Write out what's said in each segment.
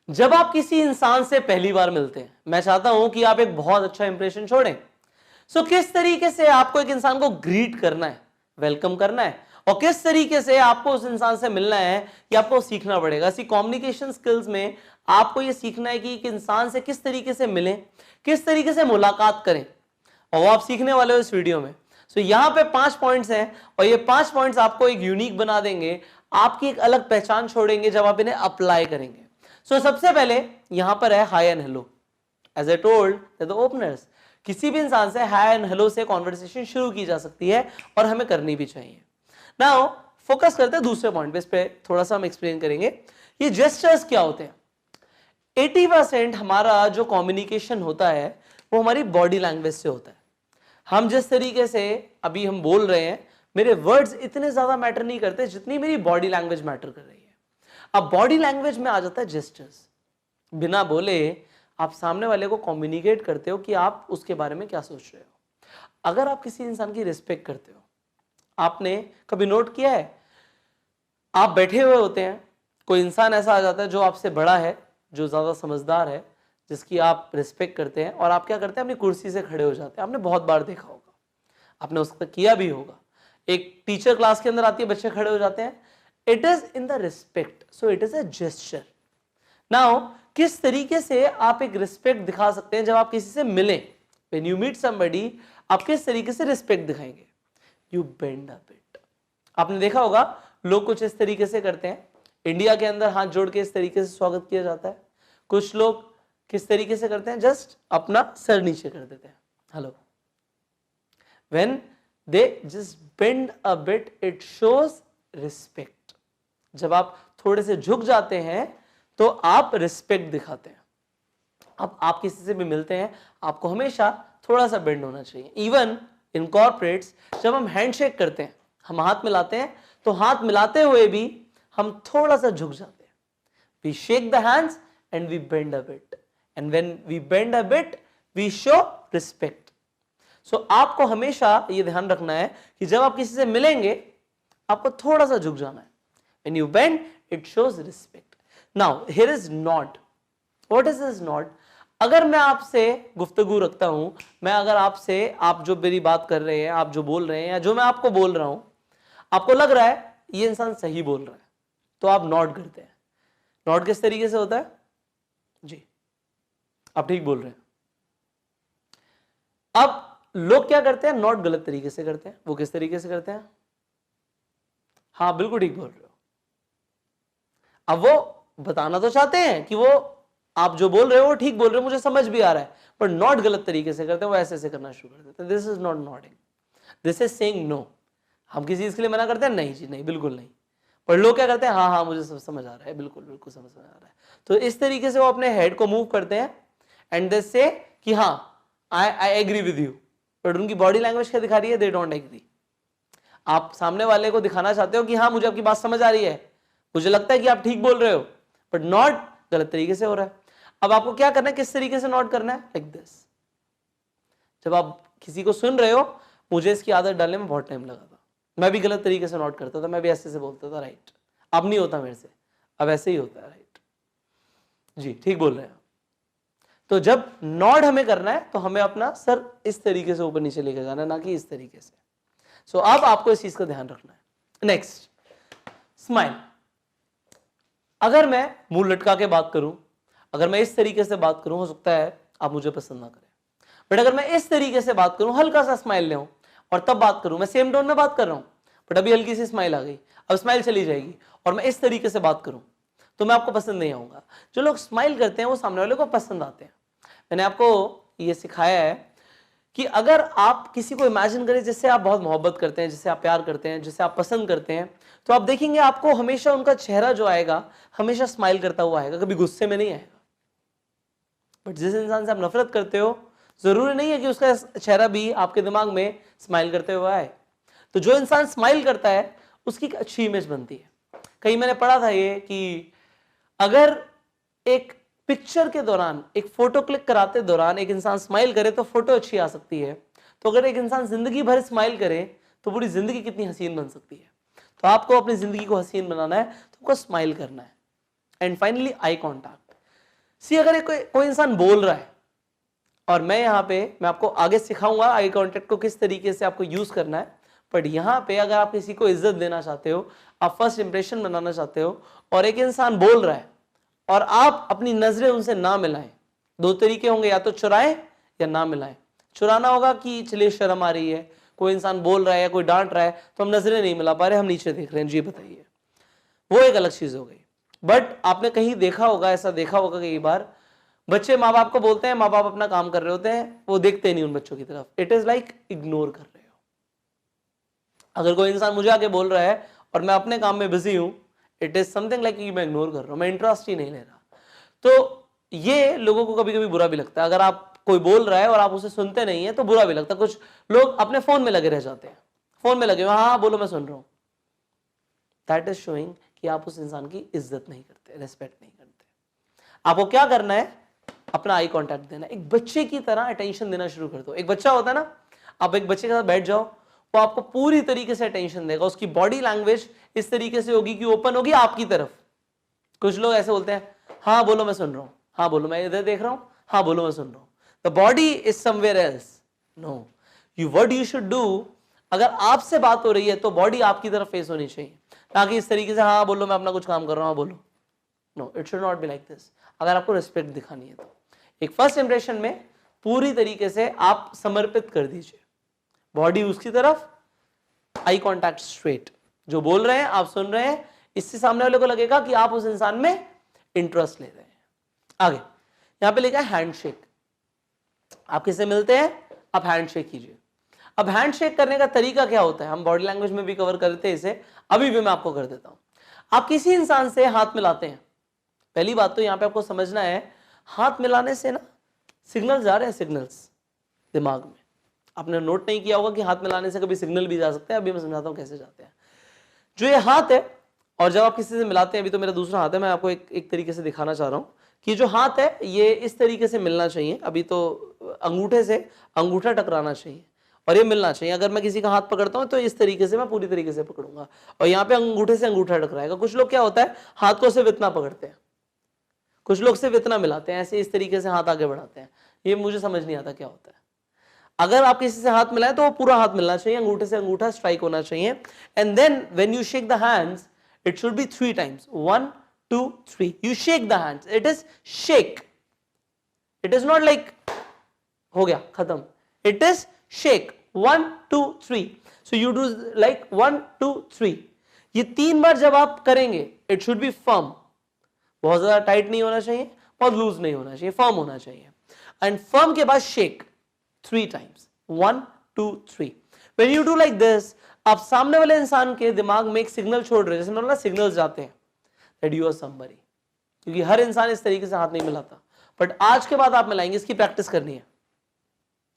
जब आप किसी इंसान से पहली बार मिलते हैं, मैं चाहता हूं कि आप एक बहुत अच्छा इंप्रेशन छोड़ें। किस तरीके से आपको एक इंसान को ग्रीट करना है, वेलकम करना है, और किस तरीके से आपको उस इंसान से मिलना है, ये आपको सीखना पड़ेगा। कम्युनिकेशन स्किल्स में आपको ये सीखना है कि एक इंसान से किस तरीके से मिलें, किस तरीके से मुलाकात करें, और वो आप सीखने वाले हो इस वीडियो में। यहां पे 5 पॉइंट्स हैं, और ये 5 पॉइंट्स आपको एक यूनिक बना देंगे, आपकी एक अलग पहचान छोड़ेंगे जब आप इन्हें अप्लाई करेंगे। सबसे पहले यहां पर है hi and hello. As I told the openers, किसी भी इंसान से हाय एंड हेलो से कॉन्वर्सेशन शुरू की जा सकती है और हमें करनी भी चाहिए। नाउ फोकस करते हैं दूसरे पॉइंट पे, इस पे थोड़ा सा हम एक्सप्लेन करेंगे ये जेस्चर्स क्या होते हैं। 80% हमारा जो कम्युनिकेशन होता है वो हमारी बॉडी लैंग्वेज से होता है। हम जिस तरीके से अभी हम बोल रहे हैं, मेरे वर्ड्स इतने ज्यादा मैटर नहीं करते जितनी मेरी बॉडी लैंग्वेज मैटर कर रही है। अब बॉडी लैंग्वेज में आ जाता है जेस्चर्स। बिना बोले आप सामने वाले को कम्युनिकेट करते हो कि आप उसके बारे में क्या सोच रहे हो। अगर आप किसी इंसान की रिस्पेक्ट करते हो, आपने कभी नोट किया है, आप बैठे हुए होते हैं, कोई इंसान ऐसा आ जाता है जो आपसे बड़ा है, जो ज्यादा समझदार है, जिसकी आप रिस्पेक्ट करते हैं, और आप क्या करते हैं, अपनी कुर्सी से खड़े हो जाते हैं। आपने बहुत बार देखा होगा, आपने उसका किया भी होगा। एक टीचर क्लास के अंदर आती है, बच्चे खड़े हो जाते हैं। It is in the respect, so it is a gesture. Now किस तरीके से आप एक रिस्पेक्ट दिखा सकते हैं जब आप किसी से मिलें? व्हेन यू मीट समबडी, आप किस तरीके से रिस्पेक्ट दिखाएंगे? You bend a bit. आपने देखा होगा लोग कुछ इस तरीके से करते हैं। इंडिया के अंदर हाथ जोड़ के इस तरीके से स्वागत किया जाता है। कुछ लोग किस तरीके से करते हैं, जस्ट अपना सर नीचे कर देते हैं, hello. When they just bend a bit, it shows respect. जब आप थोड़े से झुक जाते हैं तो आप रिस्पेक्ट दिखाते हैं। अब आप किसी से भी मिलते हैं, आपको हमेशा थोड़ा सा बेंड होना चाहिए। इवन इन कॉर्पोरेट्स, जब हम हैंडशेक करते हैं, हम हाथ मिलाते हैं, तो हाथ मिलाते हुए भी हम थोड़ा सा झुक जाते हैं। We shake the hands and we bend a bit, and when we bend a bit we show respect. आपको हमेशा ये ध्यान रखना है कि जब आप किसी से मिलेंगे, आपको थोड़ा सा झुक जाना है। When you bend, it shows respect. Now here is not. What is this not? अगर मैं आपसे गुफ्तगू रखता हूं, मैं अगर आपसे, आप जो मेरी बात कर रहे हैं, आप जो बोल रहे हैं, या जो मैं आपको बोल रहा हूं, आपको लग रहा है ये इंसान सही बोल रहा है, तो आप नॉट करते हैं। नॉट किस तरीके से होता है? जी, आप ठीक बोल रहे हैं। अब लोग क्या करते हैं, नॉट गलत तरीके से करते हैं। वो किस तरीके से करते हैं? हाँ, बिल्कुल ठीक बोल रहे हो। अब वो बताना तो चाहते हैं कि वो आप जो बोल रहे हो वो ठीक बोल रहे हो, मुझे समझ भी आ रहा है, पर नॉट गलत तरीके से करते हैं। वो ऐसे ऐसे करना शुरू कर देते हैं। This is not nodding, this is saying no. हम किसी चीज के लिए मना करते हैं, नहीं जी नहीं, बिल्कुल नहीं। पर लोग क्या करते हैं, हाँ हाँ मुझे सब समझ आ रहा है, बिल्कुल बिल्कुल समझ में आ रहा है। तो इस तरीके से वो अपने हेड को मूव करते हैं एंड दे से कि हाँ I agree with you, but उनकी बॉडी लैंग्वेज क्या दिखा रही है? They don't agree. आप सामने वाले को दिखाना चाहते हो कि हाँ मुझे आपकी बात समझ आ रही है, मुझे लगता है कि आप ठीक बोल रहे हो, बट नॉट गलत तरीके से हो रहा है। अब आपको क्या करना है, किस तरीके से नॉट करना है? Like this. जब आप किसी को सुन रहे हो, मुझे इसकी आदत डालने में बहुत टाइम लगा था, मैं भी गलत तरीके से नॉट करता था, मैं भी ऐसे से बोलता था, राइट। अब नहीं होता मेरे से, अब ऐसे ही होता है, राइट जी, ठीक बोल रहे हैं। तो जब नॉड हमें करना है तो हमें अपना सर इस तरीके से ऊपर नीचे लेकर जाना है, ना कि इस तरीके से। अब आपको इस चीज का ध्यान रखना है। Next, smile. अगर मैं मुंह लटका के बात करूं, अगर मैं इस तरीके से बात करूं, हो सकता है आप मुझे पसंद ना करें, बट अगर मैं इस तरीके से बात करूं, हल्का सा स्माइल ले और तब बात करूं, मैं सेम टोन में बात कर रहा हूं, बट अभी हल्की सी स्माइल आ गई, अब स्माइल चली जाएगी, और मैं इस तरीके से बात करूं, तो मैं आपको पसंद नहीं आऊंगा। जो लोग स्माइल करते हैं वो सामने वाले को पसंद आते हैं। मैंने आपको ये सिखाया है कि अगर आप किसी को इमेजिन करें जिससे आप बहुत मोहब्बत करते हैं, जिससे आप प्यार करते हैं, जिसे आप पसंद करते हैं, तो आप देखेंगे आपको हमेशा उनका चेहरा जो आएगा, हमेशा स्माइल करता हुआ आएगा, कभी गुस्से में नहीं आएगा। बट जिस इंसान से आप नफरत करते हो, जरूरी नहीं है कि उसका चेहरा भी आपके दिमाग में स्माइल करते हुए आए। तो जो इंसान स्माइल करता है उसकी अच्छी इमेज बनती है। कहीं मैंने पढ़ा था ये कि अगर एक पिक्चर के दौरान, एक फोटो क्लिक कराते दौरान एक इंसान स्माइल करे तो फोटो अच्छी आ सकती है, तो अगर एक इंसान जिंदगी भर स्माइल करे तो पूरी जिंदगी कितनी हसीन बन सकती है। तो आपको अपनी जिंदगी को हसीन बनाना है तो आपको स्माइल करना है। And finally, eye contact. See अगर कोई इंसान बोल रहा है और मैं आपको आगे सिखाऊंगा आई कांटेक्ट को किस तरीके से आपको यूज करना है, बट यहाँ पे अगर आप किसी को इज्जत देना चाहते हो, आप फर्स्ट इंप्रेशन बनाना चाहते हो और एक इंसान बोल रहा है और आप अपनी नजरें उनसे ना मिलाएं, दो तरीके होंगे, या तो चुराएं या ना मिलाएं। चुराना होगा कि चलिए शर्म आ रही है, कोई इंसान बोल रहा है या कोई डांट रहा है तो हम नजरें नहीं मिला पा रहे, हम नीचे देख रहे हैं, जी बताइए, वो एक अलग चीज हो गई। बट आपने कहीं देखा होगा, ऐसा देखा होगा कई बार, बच्चे माँ बाप को बोलते हैं, माँ बाप अपना काम कर रहे होते हैं, वो देखते नहीं उन बच्चों की तरफ, इट इज लाइक इग्नोर कर रहे हो। अगर कोई इंसान मुझे आके बोल रहा है और मैं अपने काम में बिजी हूं, इट इज समथिंग लाइक मैं इग्नोर कर रहा हूं, मैं इंटरेस्ट ही नहीं ले रहा। तो ये लोगों को कभी कभी बुरा भी लगता है, अगर आप कोई बोल रहा है और आप उसे सुनते नहीं है तो बुरा भी लगता है। कुछ लोग अपने फोन में लगे रह जाते हैं, फोन में लगे हुए, हाँ बोलो मैं सुन रहा हूं। दैट इज शोइंग कि आप उस इंसान की इज्जत नहीं करते, रेस्पेक्ट नहीं करते। आपको क्या करना है, अपना आई कांटेक्ट देना, एक बच्चे की तरह अटेंशन देना शुरू कर दो। एक बच्चा होता है ना, आप एक बच्चे के साथ बैठ जाओ, वो आपको पूरी तरीके से अटेंशन देगा, उसकी बॉडी लैंग्वेज इस तरीके से होगी कि ओपन होगी आपकी तरफ। कुछ लोग ऐसे बोलते हैं, हाँ बोलो मैं सुन रहा हूं, हाँ बोलो मैं इधर देख रहा हूं, हाँ बोलो मैं सुन रहा हूं। The body is somewhere else. No, you what you should do, अगर आपसे बात हो रही है तो बॉडी आपकी तरफ फेस होनी चाहिए, ताकि इस तरीके से हाँ बोलो मैं अपना कुछ काम कर रहा हूं, हाँ बोलो। No, it should not be like this. अगर आपको रिस्पेक्ट दिखानी है तो एक फर्स्ट इंप्रेशन में पूरी तरीके से आप समर्पित कर दीजिए, बॉडी उसकी तरफ, आई कांटेक्ट स्ट्रेट, जो बोल रहे हैं आप सुन रहे हैं, इससे सामने वाले को लगेगा कि आप उस इंसान में इंटरेस्ट ले रहे हैं। आगे यहां पे लिखा है हैंडशेक। आप किससे मिलते हैं, आप हैंडशेक कीजिए। अब हैंडशेक करने का तरीका क्या होता है, हम बॉडी लैंग्वेज में भी कवर करते हैं इसे, अभी भी मैं आपको कर देता हूं। आप किसी इंसान से हाथ मिलाते हैं, पहली बात तो यहां पे आपको समझना है, हाथ मिलाने से ना सिग्नल जा रहे हैं, सिग्नल्स दिमाग में। आपने नोट नहीं किया होगा कि हाथ मिलाने से कभी सिग्नल भी जा सकते हैं, अभी मैं समझाता हूं कैसे जाते हैं। जो ये हाथ है, और जब आप किसी से मिलाते हैं, अभी तो मेरा दूसरा हाथ है, मैं आपको एक तरीके से दिखाना चाह रहा हूं कि जो हाथ है ये इस तरीके से मिलना चाहिए, अभी तो अंगूठे से अंगूठा टकराना चाहिए और ये मिलना चाहिए। अगर मैं किसी का हाथ पकड़ता हूं तो इस तरीके से मैं पूरी तरीके से पकड़ूंगा और यहाँ पे अंगूठे से अंगूठा टकराएगा। कुछ लोग क्या होता है, हाथ को सिर्फ इतना पकड़ते हैं, कुछ लोग सिर्फ इतना मिलाते हैं, ऐसे इस तरीके से हाथ आगे बढ़ाते हैं, ये मुझे समझ नहीं आता क्या होता है। अगर आप किसी से हाथ मिलाएं तो वो पूरा हाथ मिलना चाहिए, अंगूठे से अंगूठा स्ट्राइक होना चाहिए। And then when you shake the hands, it should be 3 times, 1 2 3, you shake the hands, it is shake, it is not like हो गया खत्म, it is shake, 1 2 3, so you do like 1 2 3। ये 3 बार जब आप करेंगे, it should be firm, बहुत ज्यादा tight नहीं होना चाहिए, बहुत लूज नहीं होना चाहिए, फर्म होना चाहिए। एंड फर्म के बाद shake 3 times, 1 2 3। when you do like this, आप सामने वाले इंसान के दिमाग में एक सिग्नल छोड़ रहे हैं, जैसे मतलब सिग्नल्स जाते हैं that you are somebody, क्योंकि हर इंसान इस तरीके से हाथ नहीं मिलाता, बट आज के बाद आप मिलाएंगे, इसकी प्रैक्टिस करनी है,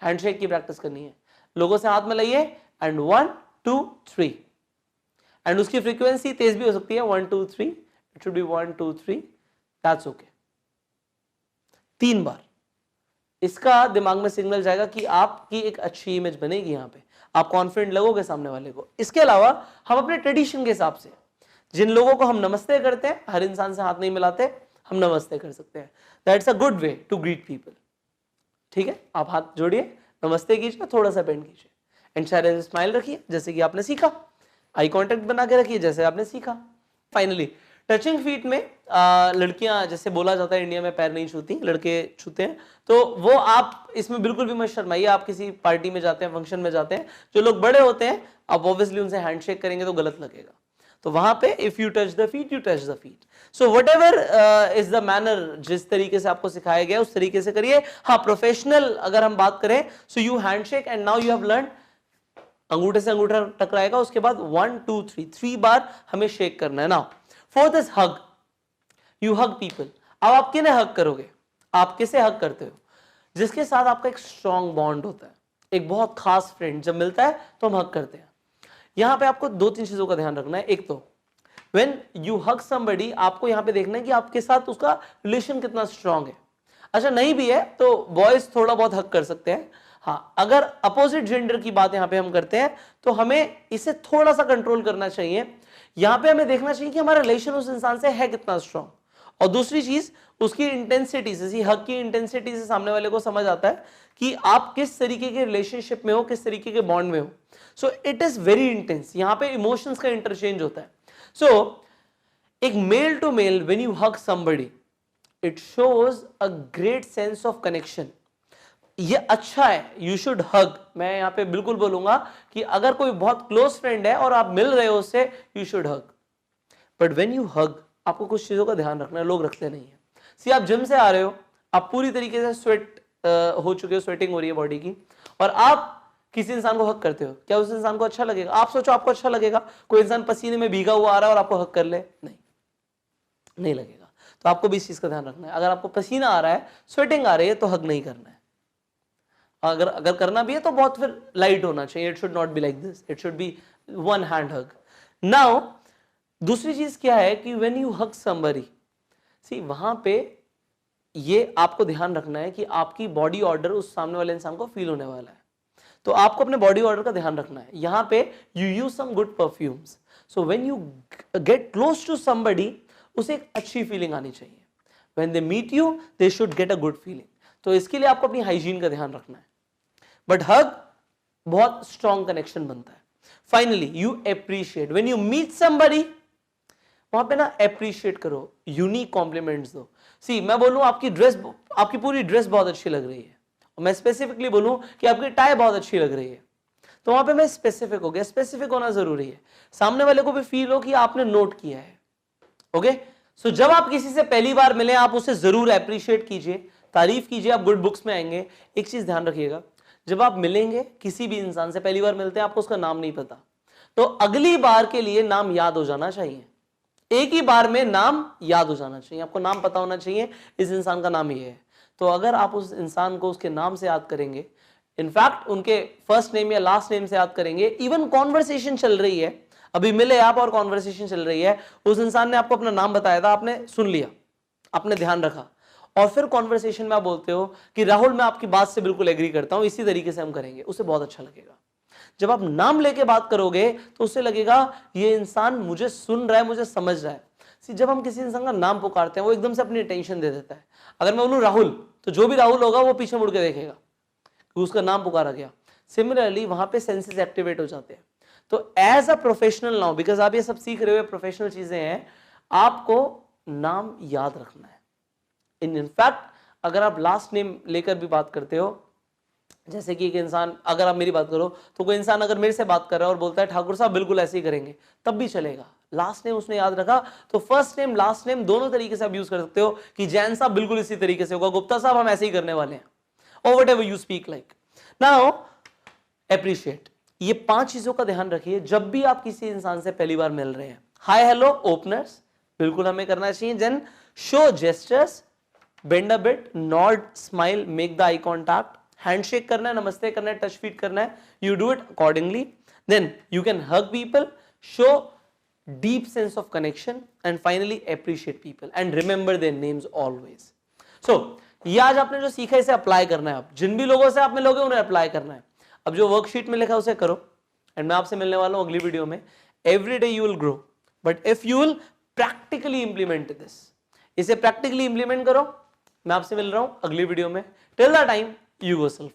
हैंडशेक की प्रैक्टिस करनी है। लोगों से हाथ मिलाइए एंड 1 2 3, एंड उसकी फ्रीक्वेंसी तेज भी हो सकती है, 1 2 3, it should be 1 2 3, that's okay. 3 बार इसका दिमाग में सिग्नल जाएगा कि आपकी एक अच्छी इमेज बनेगी, यहां पे आप कॉन्फिडेंट लगोगे सामने वाले को। इसके अलावा हम अपने ट्रेडिशन के हिसाब से जिन लोगों को हम नमस्ते करते हैं, हर इंसान से हाथ नहीं मिलाते, हम नमस्ते कर सकते हैं, that's a good way to greet people. ठीक है, आप हाथ जोड़िए, नमस्ते कीजिए, थोड़ा सा बेंड कीजिए एंड चेहरे से स्माइल रखिए जैसे कि आपने सीखा, आई कांटेक्ट बना के रखिए जैसे आपने सीखा। फाइनली टचिंग फीट में लड़कियां, जैसे बोला जाता है इंडिया में पैर नहीं छूती, लड़के छूते हैं, तो वो आप इसमें बिल्कुल भी मत शर्माइए। आप किसी पार्टी में जाते हैं, फंक्शन में जाते हैं, जो लोग बड़े होते हैं, आप ऑब्वियसली उनसे हैंडशेक करेंगे तो गलत लगेगा, तो वहां पे if you touch the feet, you touch the feet. So whatever is the manner, जिस तरीके से आपको सिखाया गया उस तरीके से करिए। हाँ, प्रोफेशनल अगर हम बात करें, so you handshake and now you have learn, अंगूठे से अंगूठा टकराएगा, उसके बाद 1 2 3 बार हमें शेक करना है। Now fourth is hug, you hug people. अब आप किन्हें हग करोगे, आप किसे हग करते हो, जिसके साथ आपका एक स्ट्रॉन्ग बॉन्ड होता है, एक बहुत खास फ्रेंड जब मिलता है तो हम हग करते हैं। यहां पे आपको 2-3 चीजों का ध्यान रखना है। एक तो व्हेन यू हग समबडी, आपको यहां पे देखना है कि आपके साथ उसका रिलेशन कितना स्ट्रांग है। अच्छा नहीं भी है तो बॉयज थोड़ा बहुत हग कर सकते हैं। हाँ, अगर अपोजिट जेंडर की बात यहां पे हम करते हैं तो हमें इसे थोड़ा सा कंट्रोल करना चाहिए। यहां पे हमें देखना चाहिए कि हमारा रिलेशन उस इंसान से है कितना स्ट्रांग, और दूसरी चीज उसकी इंटेंसिटी से, हग की इंटेंसिटी से सामने वाले को समझ आता है कि आप किस तरीके के रिलेशनशिप में हो, किस तरीके के बॉन्ड में हो. So it is very intense. यहां पे इमोशंस का इंटरचेंज होता है. सो एक male to male when you hug somebody, it shows a great sense of connection. ये अच्छा है, यू शुड हग. मैं यहां पे बिल्कुल बोलूंगा कि अगर कोई बहुत क्लोज फ्रेंड है और आप मिल रहे हो उससे, you should hug. But when you हग, आपको कुछ चीजों का ध्यान रखना है, लोग रखते नहीं है. सी आप जिम से आ रहे हो, आप पूरी तरीके से स्वेट हो चुके हो, स्वेटिंग हो रही है बॉडी की, और आप किसी इंसान को हक करते हो, क्या उस इंसान को अच्छा लगेगा? आप सोचो आपको अच्छा लगेगा कोई इंसान पसीने में भीगा हुआ आ रहा है और आपको हक कर ले? नहीं लगेगा. तो आपको भी इस चीज का ध्यान रखना है. अगर आपको पसीना आ रहा है, स्वेटिंग आ रही है, तो हक नहीं करना है. अगर करना भी है तो बहुत फिर लाइट होना चाहिए. It should not be like this, it should be one hand hug. Now दूसरी चीज क्या है कि व्हेन यू हग समबडी, सी वहां पे ये आपको ध्यान रखना है कि आपकी बॉडी ऑर्डर उस सामने वाले इंसान को फील होने वाला है. तो आपको अपने बॉडी ऑर्डर का ध्यान रखना है. यहां पे you use some good perfumes. So when you get close to somebody, उसे एक अच्छी फीलिंग आनी चाहिए. When they meet you, they should get a good feeling. तो इसके लिए आपको अपनी हाइजीन का ध्यान रखना है. बट हग बहुत स्ट्रॉन्ग कनेक्शन बनता है. Finally you appreciate. When you meet somebody, वहां पे ना अप्रिशिएट करो, यूनिक कॉम्प्लीमेंट्स दो. सी मैं बोलूं आपकी ड्रेस, आपकी पूरी ड्रेस बहुत अच्छी लग रही है, और मैं स्पेसिफिकली बोलूं कि आपकी टाई बहुत अच्छी लग रही है, तो वहां पे मैं स्पेसिफिक हो गया. स्पेसिफिक होना जरूरी है, सामने वाले को भी फील हो कि आपने नोट किया है. ओके. सो जब आप किसी से पहली बार मिले, आप उसे जरूर अप्रिशिएट कीजिए, तारीफ कीजिए. आप गुड बुक्स में आएंगे. एक चीज ध्यान रखिएगा, जब आप मिलेंगे किसी भी इंसान से, पहली बार मिलते हैं, आपको उसका नाम नहीं पता, तो अगली बार के लिए नाम याद हो जाना चाहिए. एक ही बार में नाम याद हो जाना चाहिए. आपको नाम पता होना चाहिए, इस इंसान का नाम ये है. तो अगर आप उस इंसान को उसके नाम से याद करेंगे, इनफैक्ट उनके फर्स्ट नेम या लास्ट नेम से याद करेंगे, इवन कॉन्वर्सेशन चल रही है, अभी मिले आप और कॉन्वर्सेशन चल रही है, उस इंसान ने आपको अपना नाम बताया था, आपने सुन लिया, आपने ध्यान रखा, और फिर कॉन्वर्सेशन में आप बोलते हो कि राहुल मैं आपकी बात से बिल्कुल एग्री करता हूं, इसी तरीके से हम करेंगे, उसे बहुत अच्छा लगेगा. जब आप नाम लेके बात करोगे तो उससे लगेगा ये इंसान मुझे सुन रहा है, मुझे समझ रहा है. जब हम किसी इंसान का नाम पुकारते हैं, वो एकदम से अपनी अटेंशन दे देता है. अगर मैं बोलूं राहुल, तो जो भी राहुल होगा वो पीछे मुड़ के देखेगा कि उसका नाम पुकारा गया. सिमिलरली वहां पे सेंसेस एक्टिवेट हो जाते हैं. तो as a professional now, because आप ये सब सीख रहे हो, प्रोफेशनल चीजें हैं, आपको नाम याद रखना है. इनफैक्ट अगर आप लास्ट नेम लेकर भी बात करते हो, जैसे कि एक इंसान, अगर आप मेरी बात करो, तो कोई इंसान अगर मेरे से बात कर रहा है और बोलता है ठाकुर साहब बिल्कुल ऐसे ही करेंगे, तब भी चलेगा. लास्ट नेम उसने याद रखा, तो फर्स्ट नेम लास्ट नेम दोनों तरीके से आप यूज कर सकते हो कि जैन साहब बिल्कुल इसी तरीके से होगा, गुप्ता साहब हम ऐसे ही करने वाले हैं, और whatever you speak like. Now appreciate. ये 5 चीजों का ध्यान रखिए जब भी आप किसी इंसान से पहली बार मिल रहे हैं. हाय हेलो ओपनर्स बिल्कुल हमें करना चाहिए. Then show gestures, bend a bit, nod, smile, make the eye contact, handshake करना है, नमस्ते करना है, टच फीट करना है, you do it accordingly. Then you can hug people, show deep sense of connection, and finally appreciate people and remember their names always. So ये आज आपने जो सीखा इसे अप्लाई करना है. आप जिन भी लोगों से आप मिलोगे उन्हें अप्लाई करना है. अब जो वर्कशीट में लिखा है उसे करो, एंड मैं आपसे मिलने वाला हूं अगली वीडियो में. Every day you will grow, but if you will practically implement this, इसे प्रैक्टिकली इंप्लीमेंट करो. मैं आपसे मिल रहा हूं अगली वीडियो में. Till the time, you yourself.